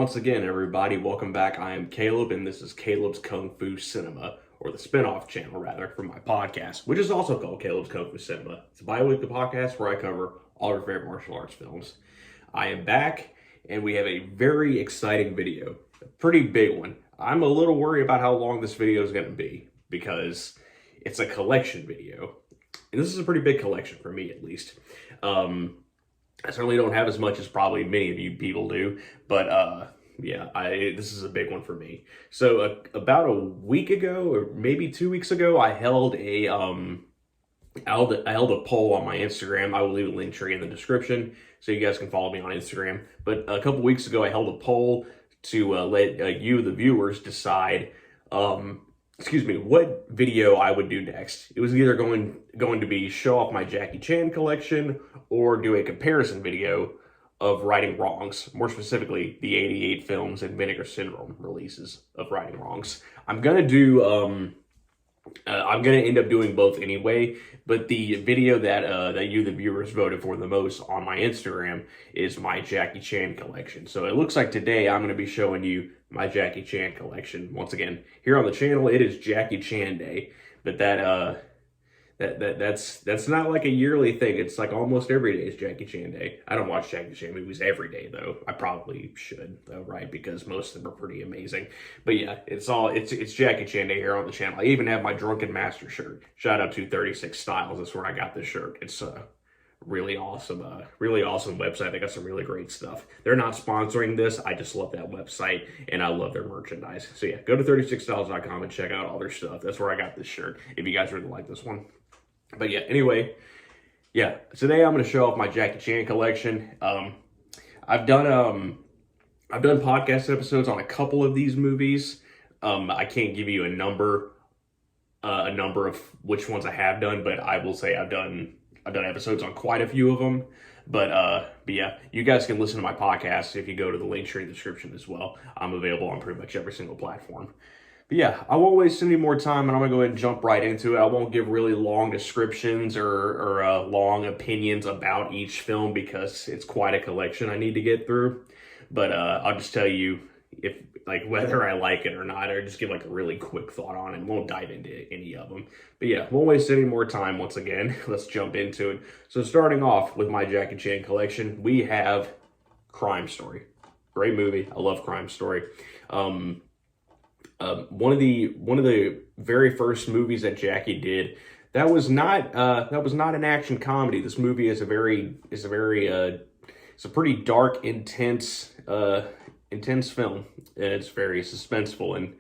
once again, everybody, welcome back. I am Caleb, and this is Caleb's Kung Fu Cinema, or the spin-off channel, rather, from my podcast, which is also called Caleb's Kung Fu Cinema. It's a bi-weekly podcast where I cover all your favorite martial arts films. I am back, and we have a very exciting video, a pretty big one. I'm a little worried about how long this video is going to be, because it's a collection video, and this is a pretty big collection for me, at least. I certainly don't have as much as probably many of you people do, but yeah, this is a big one for me. So about a week ago, or maybe 2 weeks ago, I held a poll on my Instagram. I will leave a link tree in the description so you guys can follow me on Instagram. But a couple weeks ago, I held a poll to let you, the viewers, decide what video I would do next. It was either going to be show off my Jackie Chan collection or do a comparison video of Righting Wrongs, more specifically the 88 films and Vinegar Syndrome releases of Righting Wrongs. I'm gonna end up doing both anyway, but the video that you, the viewers, voted for the most on my Instagram is my Jackie Chan collection. So it looks like today I'm going to be showing you my Jackie Chan collection. Once again, here on the channel, it is Jackie Chan Day, but that's not like a yearly thing. It's like almost every day is Jackie Chan Day. I don't watch Jackie Chan movies every day, though. I probably should, though, right? Because most of them are pretty amazing. But yeah, it's Jackie Chan Day here on the channel. I even have my Drunken Master shirt. Shout out to 36 Styles. That's where I got this shirt. It's really awesome website. They got some really great stuff. They're not sponsoring this. I just love that website and I love their merchandise. So yeah, go to 36styles.com and check out all their stuff. That's where I got this shirt, if you guys really like this one. But yeah, anyway, yeah, today I'm going to show off my Jackie Chan collection. I've done podcast episodes on a couple of these movies. I can't give you a number of which ones I have done, but I will say I've done episodes on quite a few of them. But yeah, you guys can listen to my podcast if you go to the link tree in the description as well. I'm available on pretty much every single platform. But yeah, I won't waste any more time, and I'm going to go ahead and jump right into it. I won't give really long descriptions or long opinions about each film because it's quite a collection I need to get through. But I'll just tell you whether I like it or not, or just give a really quick thought on it. Won't dive into any of them. But yeah, won't waste any more time once again. Let's jump into it. So starting off with my Jackie Chan collection, we have Crime Story. Great movie. I love Crime Story. One of the very first movies that Jackie did, that was not an action comedy. This movie is a pretty dark, intense film. It's very suspenseful and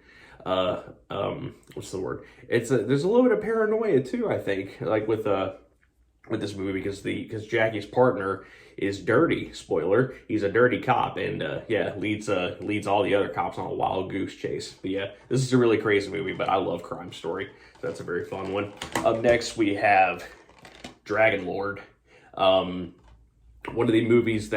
what's the word? There's a little bit of paranoia too, I think, with this movie because Jackie's partner is dirty. Spoiler: he's a dirty cop, and leads all the other cops on a wild goose chase. But yeah, this is a really crazy movie, but I love Crime Story, so that's a very fun one. Up next, we have Dragon Lord. One of the movies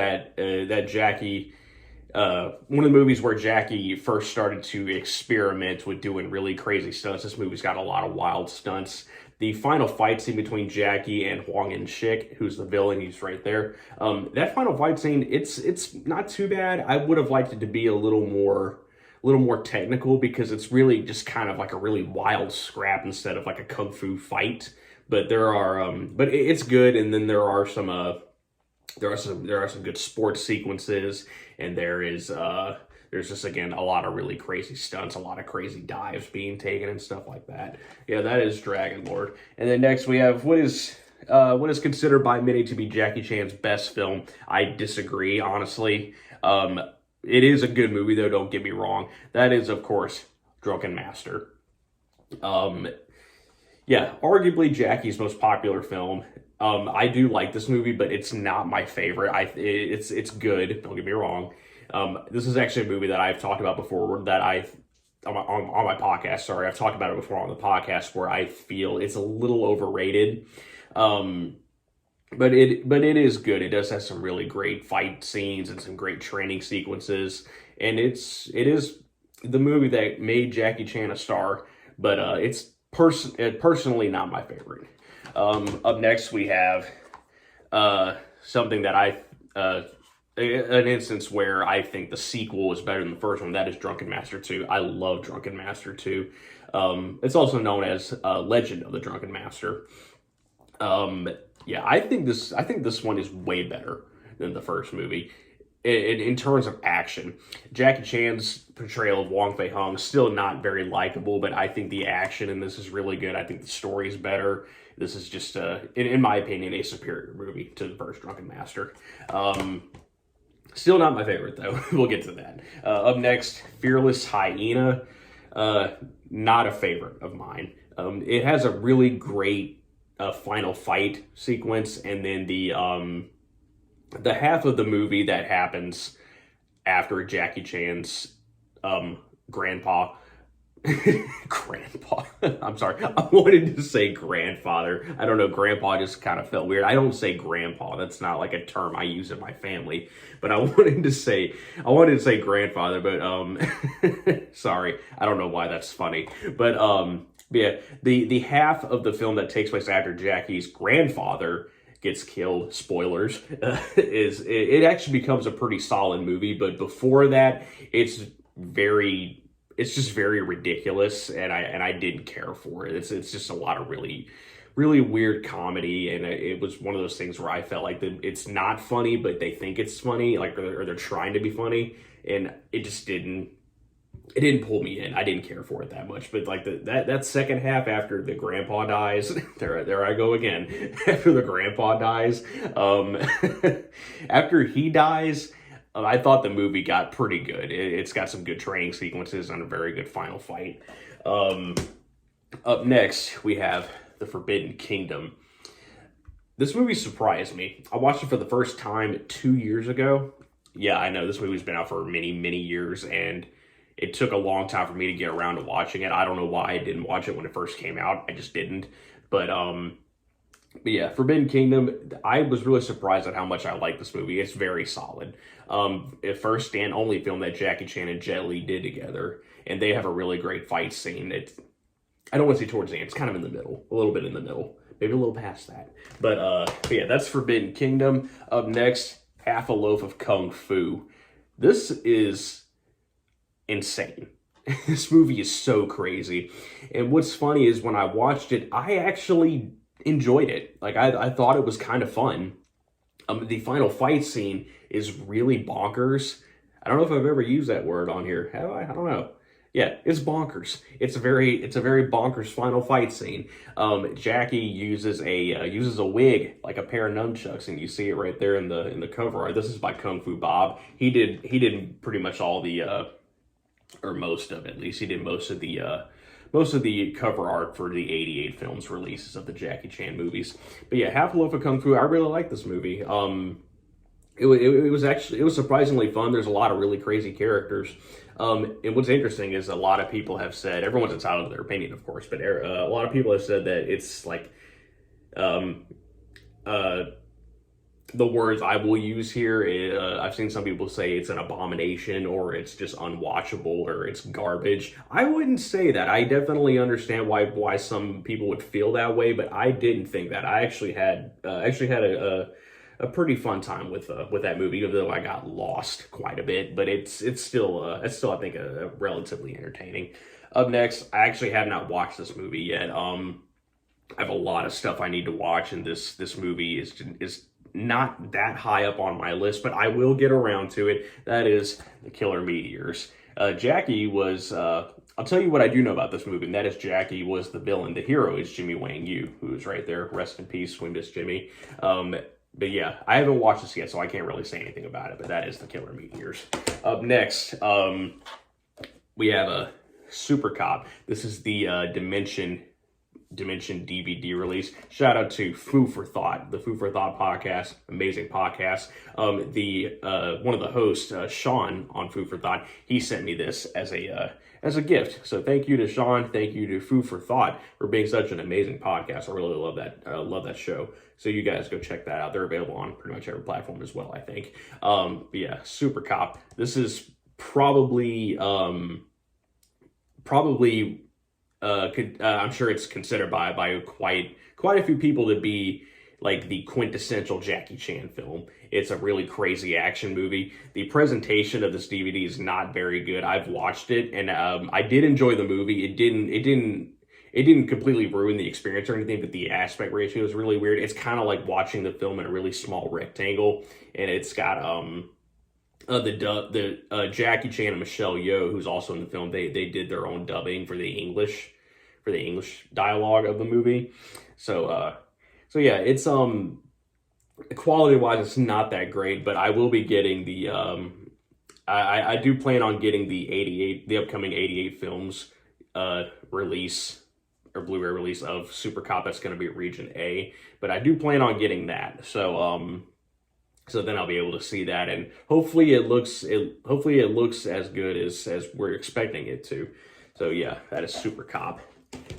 one of the movies where Jackie first started to experiment with doing really crazy stunts. This movie's got a lot of wild stunts. The final fight scene between Jackie and Hwang In-shik, who's the villain, he's right there. That final fight scene, it's not too bad. I would have liked it to be a little more technical because it's really just kind of like a really wild scrap instead of like a kung fu fight. But but it's good. And then there are some good sports sequences, and there's just, again, a lot of really crazy stunts, a lot of crazy dives being taken and stuff like that. Yeah, that is Dragon Lord. And then next we have what is considered by many to be Jackie Chan's best film. I disagree, honestly. It is a good movie, though, don't get me wrong. That is, of course, Drunken Master. Yeah, arguably Jackie's most popular film. I do like this movie, but it's not my favorite. It's good, don't get me wrong. This is actually a movie that I've talked about before, on my podcast. Sorry, I've talked about it before on the podcast, where I feel it's a little overrated. But it is good. It does have some really great fight scenes and some great training sequences, and it is the movie that made Jackie Chan a star. But it's personally not my favorite. Up next we have something that I an instance where I think the sequel is better than the first one. That is Drunken Master 2. I love Drunken Master 2. It's also known as Legend of the Drunken Master. Yeah, I think this one is way better than the first movie. In terms of action, Jackie Chan's portrayal of Wong Fei Hung still not very likable, but I think the action in this is really good. I think the story is better. This is just, in my opinion, a superior movie to the first Drunken Master. Still not my favorite, though. We'll get to that. Up next, Fearless Hyena. Not a favorite of mine. It has a really great final fight sequence, and then the half of the movie that happens after Jackie Chan's grandpa. Grandpa. I'm sorry. I wanted to say grandfather. I don't know. Grandpa just kind of felt weird. I don't say grandpa. That's not like a term I use in my family. But I wanted to say grandfather. But sorry. I don't know why that's funny. But yeah, the half of the film that takes place after Jackie's grandfather gets killed, spoilers, it actually becomes a pretty solid movie. But before that, it's just very ridiculous, and I didn't care for it. It's just a lot of really weird comedy, and it was one of those things where I felt like it's not funny, but they think it's funny, like or they're trying to be funny, and it just didn't pull me in. I didn't care for it that much. But like that second half after the grandpa dies, there I go again. After the grandpa dies, after he dies, I thought the movie got pretty good. It's got some good training sequences and a very good final fight. Up next, we have The Forbidden Kingdom. This movie surprised me. I watched it for the first time 2 years ago. Yeah, I know this movie's been out for many, many years, and it took a long time for me to get around to watching it. I don't know why I didn't watch it when it first came out. I just didn't. But yeah, Forbidden Kingdom, I was really surprised at how much I like this movie. It's very solid. First and only film that Jackie Chan and Jet Li did together, and they have a really great fight scene. I don't want to say towards the end, it's kind of in the middle, a little bit in the middle, maybe a little past that. But yeah, that's Forbidden Kingdom. Up next, Half a Loaf of Kung Fu. This is insane. This movie is so crazy. And what's funny is when I watched it, I actually enjoyed it. Like I thought it was kind of fun. The final fight scene is really bonkers. I don't know if I've ever used that word on here. Have I? I don't know. Yeah, it's bonkers. It's a very bonkers final fight scene. Jackie uses a wig, like a pair of nunchucks, and you see it right there in the cover art. This is by Kung Fu Bob. He did pretty much all the or most of it, at least. He did most of the cover art for the 88 films releases of the Jackie Chan movies. But yeah, Half a Loaf of Kung Fu, I really like this movie. It was surprisingly fun. There's a lot of really crazy characters. And what's interesting is a lot of people have said, everyone's entitled to their opinion, of course, but a lot of people have said that it's like, the words I will use here, I've seen some people say it's an abomination, or it's just unwatchable, or it's garbage. I wouldn't say that. I definitely understand why some people would feel that way, but I didn't think that. I actually had a pretty fun time with that movie, even though I got lost quite a bit. But it's still I think relatively entertaining. Up next, I actually have not watched this movie yet. I have a lot of stuff I need to watch, and this movie is not that high up on my list, but I will get around to it. That is The Killer Meteors. Jackie was, I'll tell you what I do know about this movie, and that is Jackie was the villain. The hero is Jimmy Wang Yu, who is right there. Rest in peace, we miss Jimmy. But yeah, I haven't watched this yet, so I can't really say anything about it, but that is The Killer Meteors. Up next, we have a Super Cop. This is the Dimension DVD release. Shout out to Food for Thought, the Food for Thought podcast, amazing podcast. One of the hosts, Sean on Food for Thought, he sent me this as a gift. So thank you to Sean, thank you to Food for Thought for being such an amazing podcast. I really love that. Love that show. So you guys go check that out. They're available on pretty much every platform as well, I think. But yeah, Super Cop. This is probably. I'm sure it's considered by quite a few people to be like the quintessential Jackie Chan film. It's a really crazy action movie. The presentation of this DVD is not very good. I've watched it, and I did enjoy the movie. It didn't completely ruin the experience or anything, but the aspect ratio is really weird. It's kind of like watching the film in a really small rectangle, and it's got the Jackie Chan and Michelle Yeoh, who's also in the film. They did their own dubbing for the English dialogue of the movie. So yeah, it's quality wise, it's not that great, but I will be getting the I do plan on getting the upcoming 88 films release or Blu-ray release of Super Cop. That's going to be Region A, but I do plan on getting that. So then I'll be able to see that, and hopefully it looks as good as we're expecting it to. So yeah, that is Super Cop,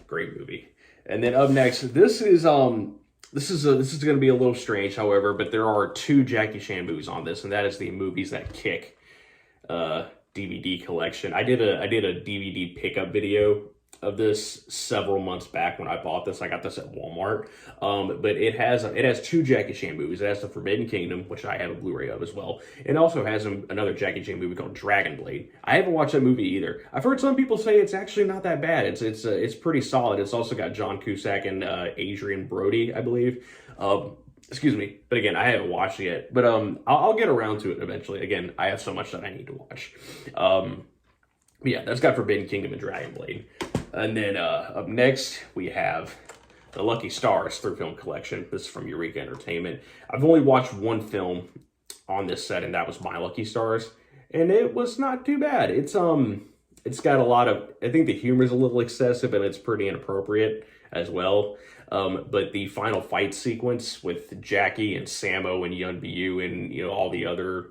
great movie. And then up next, this is going to be a little strange, however, but there are 2 Jackie Chan movies on this, and that is the Movies That Kick DVD collection. I did a DVD pickup video of this several months back when I bought this. I got this at Walmart. But it has 2 Jackie Chan movies. It has The Forbidden Kingdom, which I have a Blu-ray of as well. It also has another Jackie Chan movie called Dragon Blade. I haven't watched that movie either. I've heard some people say it's actually not that bad. It's pretty solid. It's also got John Cusack and Adrian Brody, I believe. Excuse me, but again, I haven't watched it yet. But I'll get around to it eventually. Again, I have so much that I need to watch. But yeah, that's got Forbidden Kingdom and Dragon Blade. And then up next, we have the Lucky Stars 3-film collection. This is from Eureka Entertainment. I've only watched one film on this set, and that was My Lucky Stars, and it was not too bad. It's got a lot of, I think the humor is a little excessive, and it's pretty inappropriate as well. But the final fight sequence with Jackie and Sammo and Yun Bu and all the other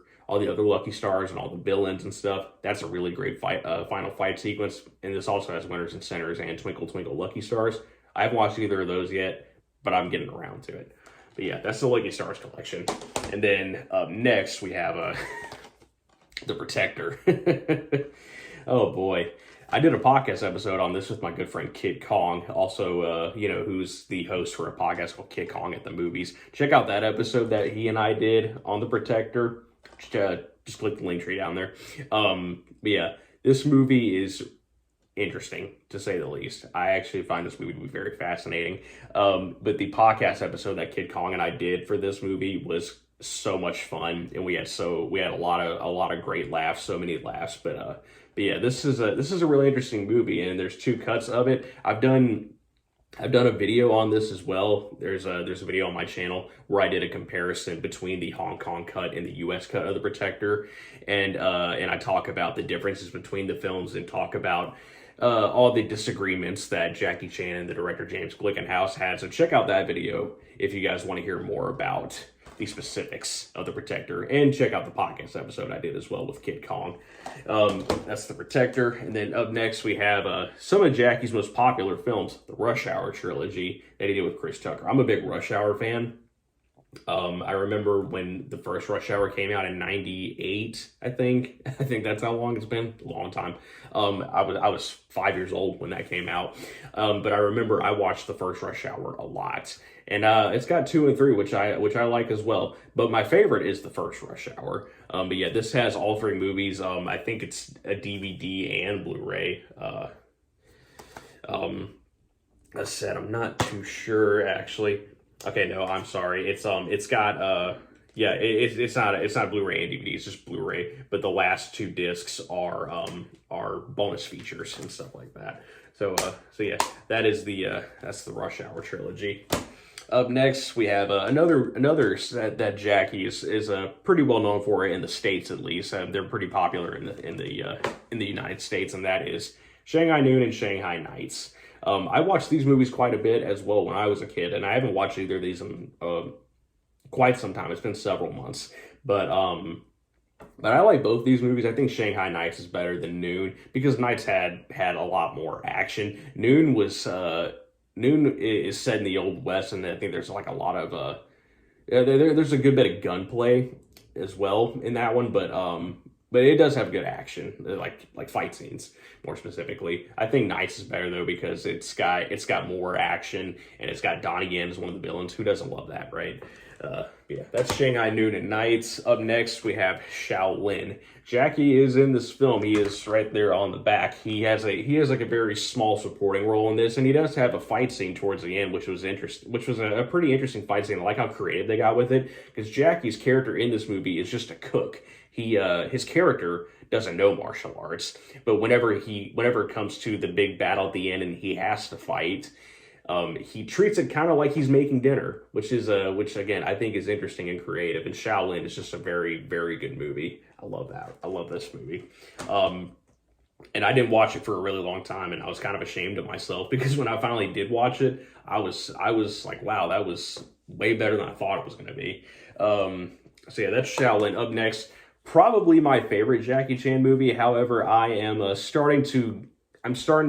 Lucky Stars and all the villains and stuff. That's a really great final fight sequence. And this also has Winners and Centers and Twinkle Twinkle Lucky Stars. I haven't watched either of those yet, but I'm getting around to it. But yeah, that's the Lucky Stars collection. And then up next, we have The Protector. Oh boy. I did a podcast episode on this with my good friend Kid Kong, also, who's the host for a podcast called Kid Kong at the Movies. Check out that episode that he and I did on The Protector. Just click the link tree down there. But yeah, this movie is interesting, to say the least. I actually find this movie to be very fascinating. But the podcast episode that Kid Kong and I did for this movie was so much fun, and we had a lot of great laughs, so many laughs. But yeah, this is a really interesting movie, and there's 2 cuts of it. I've done a video on this as well. There's a video on my channel where I did a comparison between the Hong Kong cut and the US cut of The Protector, and I talk about the differences between the films and talk about all the disagreements that Jackie Chan and the director James Glickenhaus had. So check out that video if you guys want to hear more about the specifics of The Protector, and check out the podcast episode I did as well with Kid Kong. That's The Protector. And then up next we have some of Jackie's most popular films, the Rush Hour trilogy that he did with Chris Tucker. I'm a big Rush Hour fan. I remember when the first Rush Hour came out in 98, I think that's how long it's been. A long time. I was 5 years old when that came out. But I remember I watched the first Rush Hour a lot. And it's got 2 and 3, which I like as well. But my favorite is the first Rush Hour. But yeah, this has all 3 movies. I think it's a DVD and Blu-ray. I said I'm not too sure actually. Okay, no, I'm sorry. It's got it's not Blu-ray and DVD. It's just Blu-ray. But the last 2 discs are bonus features and stuff like that. So yeah, that's the Rush Hour trilogy. Up next, we have another set that Jackie is pretty well known for in the States, at least. They're pretty popular in the United States, and that is Shanghai Noon and Shanghai Nights. I watched these movies quite a bit as well when I was a kid, and I haven't watched either of these in quite some time. It's been several months, but I like both these movies. I think Shanghai Nights is better than Noon because Nights had a lot more action. Noon is set in the Old West, and I think there's like a lot of there's a good bit of gunplay as well in that one, but but it does have good action, like fight scenes more specifically. I think Nights is better though because it's got more action and it's got Donnie Yen as one of the villains. Who doesn't love that, right? Yeah, that's Shanghai Noon and Nights. Up next, we have Shaolin. Jackie is in this film. He is right there on the back. He has like a very small supporting role in this, and he does have a fight scene towards the end, which was interesting. Which was a pretty interesting fight scene. I like how creative they got with it because Jackie's character in this movie is just a cook. His character doesn't know martial arts, but whenever it comes to the big battle at the end and he has to fight. He treats it kind of like he's making dinner, which again I think is interesting and creative. And Shaolin is just a very, very good movie. I love that. I love this movie. And I didn't watch it for a really long time, and I was kind of ashamed of myself because when I finally did watch it, I was like, wow, that was way better than I thought it was going to be. So yeah, that's Shaolin. Up next, probably my favorite Jackie Chan movie. However, I'm starting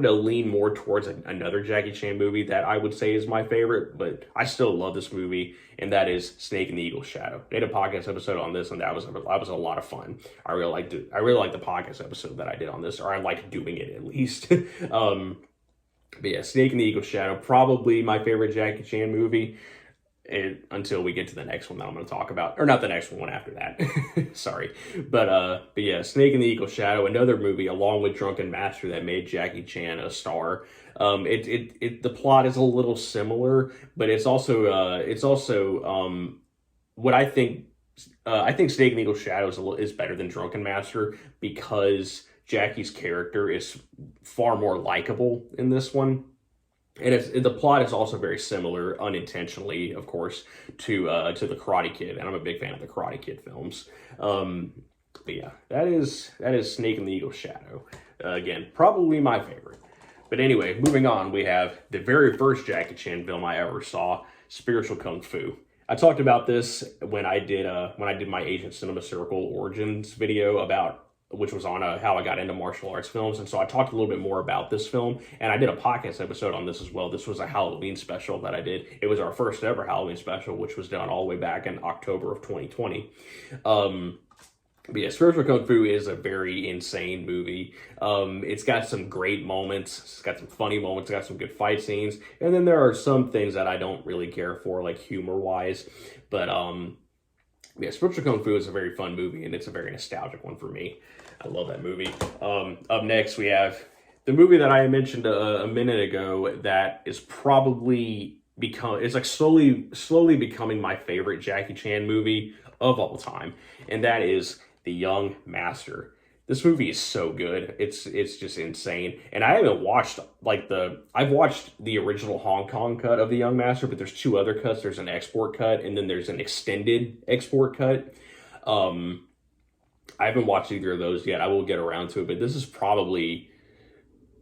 to lean more towards another Jackie Chan movie that I would say is my favorite, but I still love this movie, and that is Snake and the Eagle's Shadow. They had a podcast episode on this, and that was a lot of fun. I really liked the podcast episode that I did on this, or I liked doing it at least. But yeah, Snake and the Eagle's Shadow, probably my favorite Jackie Chan movie. Until we get to the next one that I'm going to talk about, or not the next one after that. Sorry, but yeah, Snake and the Eagle Shadow, another movie along with Drunken Master that made Jackie Chan a star. The plot is a little similar, but it's also what I think. I think Snake and the Eagle Shadow is better than Drunken Master because Jackie's character is far more likable in this one. And the plot is also very similar, unintentionally, of course, to the Karate Kid, and I'm a big fan of the Karate Kid films. But yeah, that is Snake and the Eagle Shadow. Again, probably my favorite. But anyway, moving on, we have the very first Jackie Chan film I ever saw, Spiritual Kung Fu. I talked about this when I did my Asian Cinema Circle Origins video which was on how I got into martial arts films. And so I talked a little bit more about this film, and I did a podcast episode on this as well. This was a Halloween special that I did. It was our first ever Halloween special, which was done all the way back in October of 2020. But yeah, Spiritual Kung Fu is a very insane movie. It's got some great moments. It's got some funny moments. It's got some good fight scenes. And then there are some things that I don't really care for, like humor-wise. But yeah, Spiritual Kung Fu is a very fun movie, and it's a very nostalgic one for me. I love that movie. Up next, we have the movie that I mentioned a minute ago that is probably slowly becoming my favorite Jackie Chan movie of all time, and that is The Young Master. This movie is so good. It's just insane. And I haven't watched I've watched the original Hong Kong cut of The Young Master, but there's two other cuts. There's an export cut and then there's an extended export cut. I haven't watched either of those yet. I will get around to it, but this is probably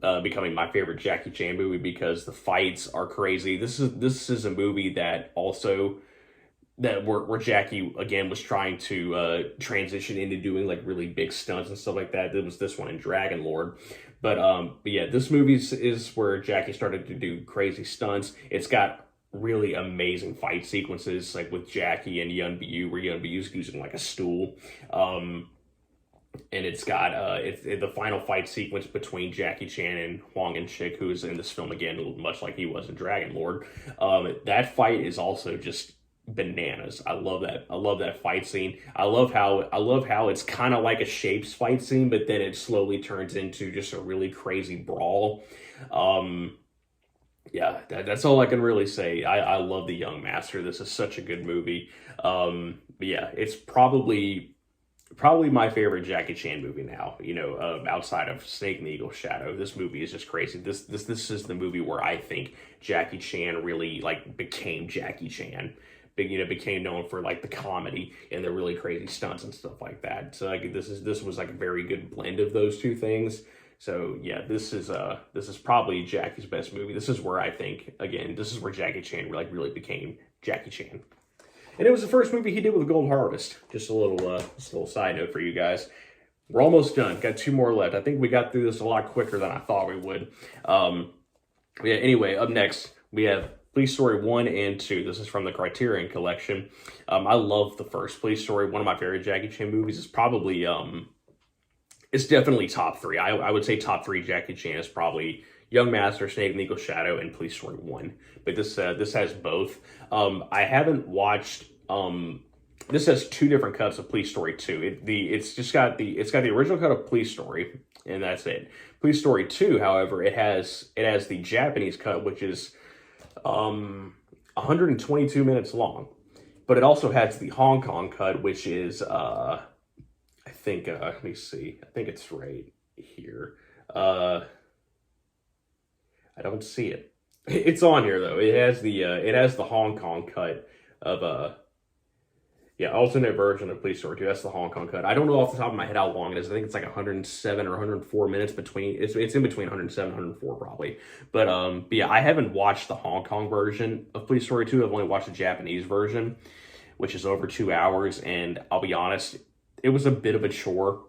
becoming my favorite Jackie Chan movie because the fights are crazy. This is a movie that also where Jackie again was trying to transition into doing like really big stunts and stuff like that. There was this one in Dragon Lord, but yeah, this movie is where Jackie started to do crazy stunts. It's got really amazing fight sequences, like with Jackie and Yun Bu, where Yun Bu's using like a stool. And it's got the final fight sequence between Jackie Chan and Hwang In-shik, who is in this film again, much like he was in Dragon Lord. That fight is also just bananas. I love that fight scene. I love how it's kind of like a Shapes fight scene, but then it slowly turns into just a really crazy brawl. Yeah, that's all I can really say. I love The Young Master. This is such a good movie. But yeah, it's probably my favorite Jackie Chan movie now, outside of Snake and the Eagle Shadow. This movie is just crazy. This is the movie where I think Jackie Chan really became Jackie Chan. Became known for like the comedy and the really crazy stunts and stuff like that. So like this was like a very good blend of those two things. So yeah, this is probably Jackie's best movie. This is where I think, again, this is where Jackie Chan really became Jackie Chan. And it was the first movie he did with Gold Harvest. Just a little side note for you guys. We're almost done. Got two more left. I think we got through this a lot quicker than I thought we would. Yeah. Anyway, up next we have Police Story 1 and 2. This is from the Criterion Collection. I love the first Police Story. One of my favorite Jackie Chan movies is probably it's definitely top three. I would say top three Jackie Chan is probably Young Master, Snake and the Eagle Shadow, and Police Story 1. But this has both. I haven't watched this has two different cuts of Police Story 2. It's got the original cut of Police Story, and that's it. Police Story 2, however, it has the Japanese cut, which is 122 minutes long. But it also has the Hong Kong cut, which is I think let me see. I think it's right here. I don't see it. It's on here though. It has the Hong Kong cut of yeah, alternate version of Police Story 2. That's the Hong Kong cut. I don't know off the top of my head how long it is. I think it's like 107 or 104 minutes between. It's in between 107 and 104 probably. But yeah, I haven't watched the Hong Kong version of Police Story 2. I've only watched the Japanese version, which is over 2 hours. And I'll be honest, it was a bit of a chore.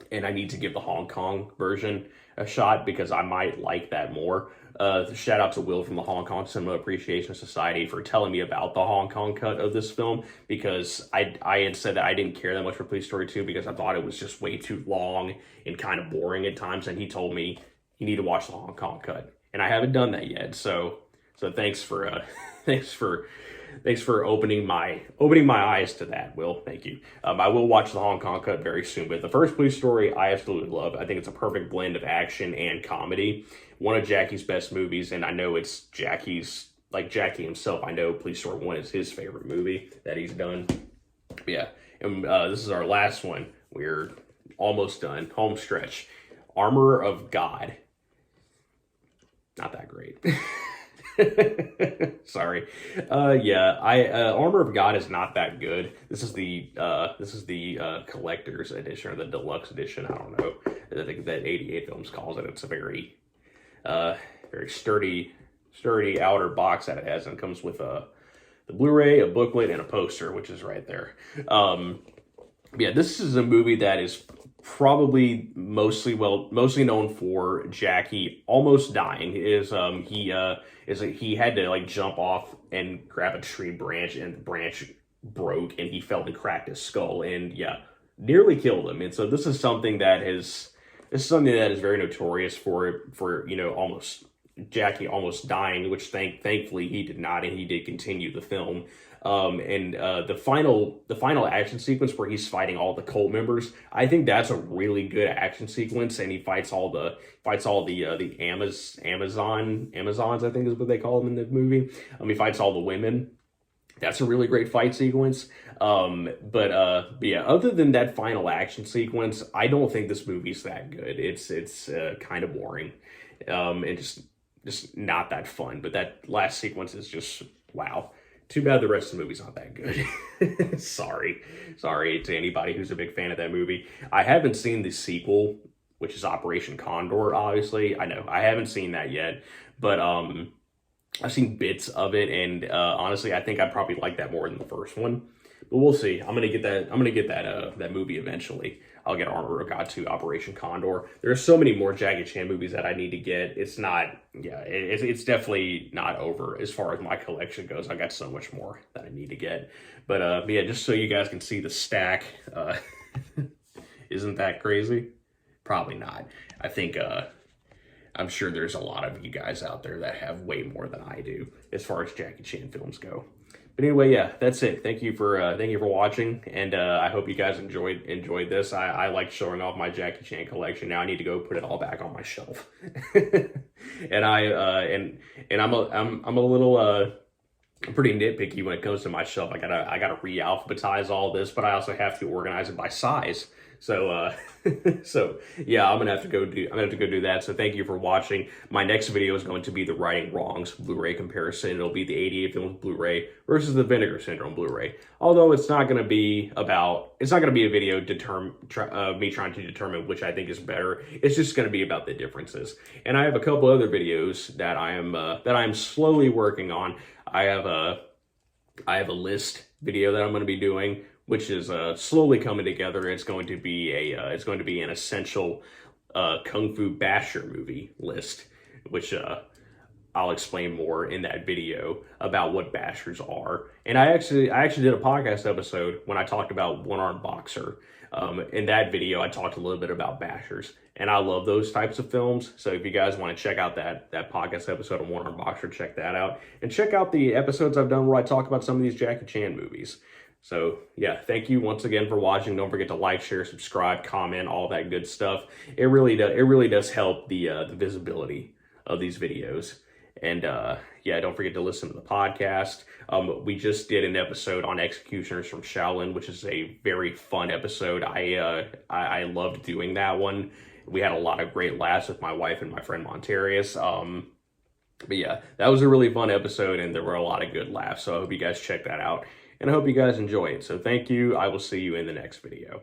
And I need to give the Hong Kong version a shot because I might like that more. Shout out to Will from the Hong Kong Cinema Appreciation Society for telling me about the Hong Kong cut of this film, because I had said that I didn't care that much for Police Story 2 because I thought it was just way too long and kind of boring at times, and he told me you need to watch the Hong Kong cut, and I haven't done that yet. So thanks for opening my eyes to that, Will. Thank you. I will watch the Hong Kong cut very soon. But the first Police Story, I absolutely love. I think it's a perfect blend of action and comedy. One of Jackie's best movies, and I know it's Jackie's, like Jackie himself. I know Police Story 1 is his favorite movie that he's done. But yeah, and this is our last one. We're almost done. Home stretch. Armor of God. Not that great. Sorry. Yeah, Armor of God is not that good. This is the collector's edition or the deluxe edition. I don't know. I think that 88 Films calls it. It's a very sturdy outer box that it has, and it comes with the Blu-ray, a booklet, and a poster, which is right there. Yeah, this is a movie that is probably mostly known for Jackie almost dying. He had to like jump off and grab a tree branch, and the branch broke and he fell and cracked his skull, and yeah, nearly killed him. And so this is something that is very notorious for Jackie almost dying, which thankfully he did not, and he did continue the film. The final action sequence where he's fighting all the cult members, I think that's a really good action sequence, and he fights all the Amazons, I think is what they call them in the movie. He fights all the women. That's a really great fight sequence. But yeah, other than that final action sequence, I don't think this movie's that good. It's kind of boring, and just not that fun. But that last sequence is just wow. Too bad the rest of the movie's not that good. Sorry to anybody who's a big fan of that movie. I haven't seen the sequel, which is Operation Condor, obviously. I know, I haven't seen that yet, but I've seen bits of it, and honestly, I think I'd probably like that more than the first one. But we'll see. I'm gonna get that movie eventually. I'll get Armor of God 2, Operation Condor. There's so many more Jackie Chan movies that I need to get. It's definitely not over as far as my collection goes. I got so much more that I need to get. But yeah, just so you guys can see the stack, isn't that crazy? Probably not. I think I'm sure there's a lot of you guys out there that have way more than I do as far as Jackie Chan films go. But anyway, yeah, that's it. Thank you for watching, and I hope you guys enjoyed this. I like showing off my Jackie Chan collection. Now I need to go put it all back on my shelf. And I'm a little I'm pretty nitpicky when it comes to my shelf. I gotta re-alphabetize all this, but I also have to organize it by size. So so yeah, I'm gonna have to go do that. So thank you for watching. My next video is going to be the Righting Wrongs Blu-ray comparison. It'll be the 88 Films Blu-ray versus the Vinegar Syndrome Blu-ray. Although it's not gonna be a video me trying to determine which I think is better. It's just gonna be about the differences. And I have a couple other videos that I am slowly working on. I have a list video that I'm going to be doing, which is slowly coming together. It's going to be an essential Kung Fu Basher movie list, which I'll explain more in that video about what bashers are. And I actually did a podcast episode when I talked about One Armed Boxer. In that video, I talked a little bit about bashers, and I love those types of films. So if you guys want to check out that podcast episode on One Armed Boxer, check that out, and check out the episodes I've done where I talk about some of these Jackie Chan movies. So yeah, thank you once again for watching. Don't forget to like, share, subscribe, comment, all that good stuff. It really does help the visibility of these videos. And yeah, don't forget to listen to the podcast. We just did an episode on Executioners from Shaolin, which is a very fun episode. I loved doing that one. We had a lot of great laughs with my wife and my friend Montarius. But yeah, that was a really fun episode, and there were a lot of good laughs. So I hope you guys check that out, and I hope you guys enjoy it. So thank you. I will see you in the next video.